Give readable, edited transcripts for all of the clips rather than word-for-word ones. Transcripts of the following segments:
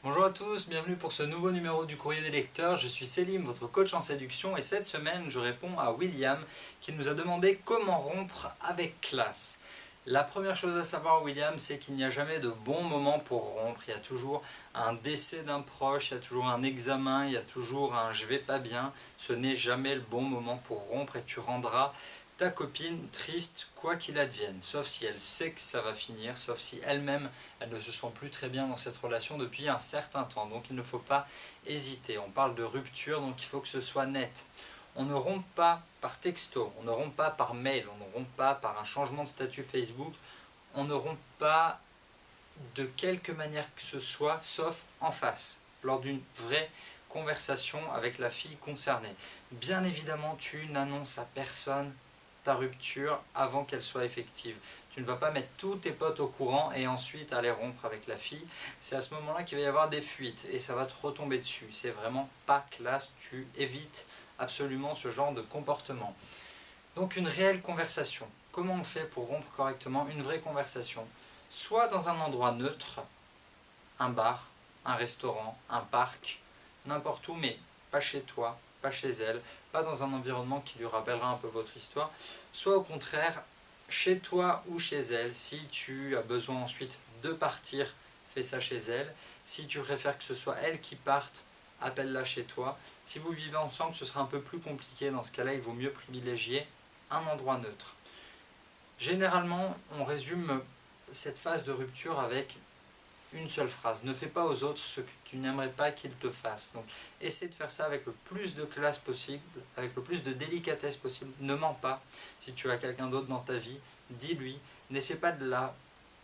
Bonjour à tous, bienvenue pour ce nouveau numéro du Courrier des lecteurs. Je suis Selim, votre coach en séduction, et cette semaine je réponds à William qui nous a demandé comment rompre avec classe. La première chose à savoir, William, c'est qu'il n'y a jamais de bon moment pour rompre. Il y a toujours un décès d'un proche, il y a toujours un examen, il y a toujours un je vais pas bien. Ce n'est jamais le bon moment pour rompre et tu rendras ta copine triste quoi qu'il advienne, sauf si elle sait que ça va finir, sauf si elle-même elle ne se sent plus très bien dans cette relation depuis un certain temps. Donc il ne faut pas hésiter. On parle de rupture, donc il faut que ce soit net. On ne rompt pas par texto, on ne rompt pas par mail, on ne rompt pas par un changement de statut Facebook, on ne rompt pas de quelque manière que ce soit, sauf en face, lors d'une vraie conversation avec la fille concernée. Bien évidemment, tu n'annonces à personne ta rupture avant qu'elle soit effective. Tu ne vas pas mettre tous tes potes au courant et ensuite aller rompre avec la fille. C'est à ce moment-là qu'il va y avoir des fuites et ça va te retomber dessus. C'est vraiment pas classe, tu évites absolument ce genre de comportement. Donc une réelle conversation. Comment on fait pour rompre correctement une vraie conversation? Soit dans un endroit neutre, un bar, un restaurant, un parc, n'importe où, mais pas chez toi, pas chez elle, pas dans un environnement qui lui rappellera un peu votre histoire, soit au contraire, chez toi ou chez elle, si tu as besoin ensuite de partir, fais ça chez elle, si tu préfères que ce soit elle qui parte, appelle-la chez toi, si vous vivez ensemble, ce sera un peu plus compliqué, dans ce cas-là, il vaut mieux privilégier un endroit neutre. Généralement, on résume cette phase de rupture avec une seule phrase. Ne fais pas aux autres ce que tu n'aimerais pas qu'ils te fassent. Donc, essaie de faire ça avec le plus de classe possible, avec le plus de délicatesse possible. Ne mens pas. Si tu as quelqu'un d'autre dans ta vie, dis-lui. N'essaie pas de la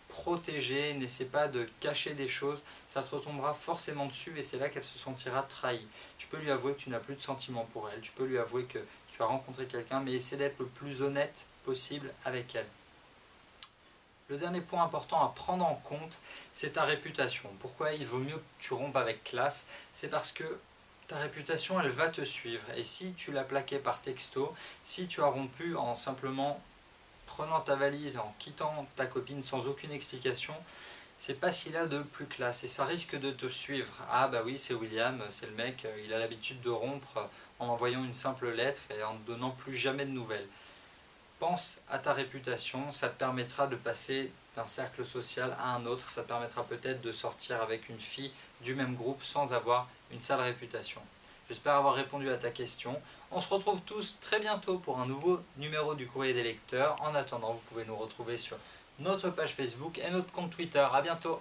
protéger, n'essaie pas de cacher des choses. Ça te retombera forcément dessus et c'est là qu'elle se sentira trahie. Tu peux lui avouer que tu n'as plus de sentiments pour elle. Tu peux lui avouer que tu as rencontré quelqu'un, mais essaie d'être le plus honnête possible avec elle. Le dernier point important à prendre en compte, c'est ta réputation. Pourquoi il vaut mieux que tu rompes avec classe? C'est parce que ta réputation, elle va te suivre. Et si tu l'as plaqué par texto, si tu as rompu en simplement prenant ta valise, en quittant ta copine sans aucune explication, c'est pas ce qu'il a de plus classe et ça risque de te suivre. Ah bah oui, c'est William, c'est le mec, il a l'habitude de rompre en envoyant une simple lettre et en ne donnant plus jamais de nouvelles. Pense à ta réputation, ça te permettra de passer d'un cercle social à un autre, ça te permettra peut-être de sortir avec une fille du même groupe sans avoir une sale réputation. J'espère avoir répondu à ta question. On se retrouve tous très bientôt pour un nouveau numéro du Courrier des lecteurs. En attendant, vous pouvez nous retrouver sur notre page Facebook et notre compte Twitter. A bientôt!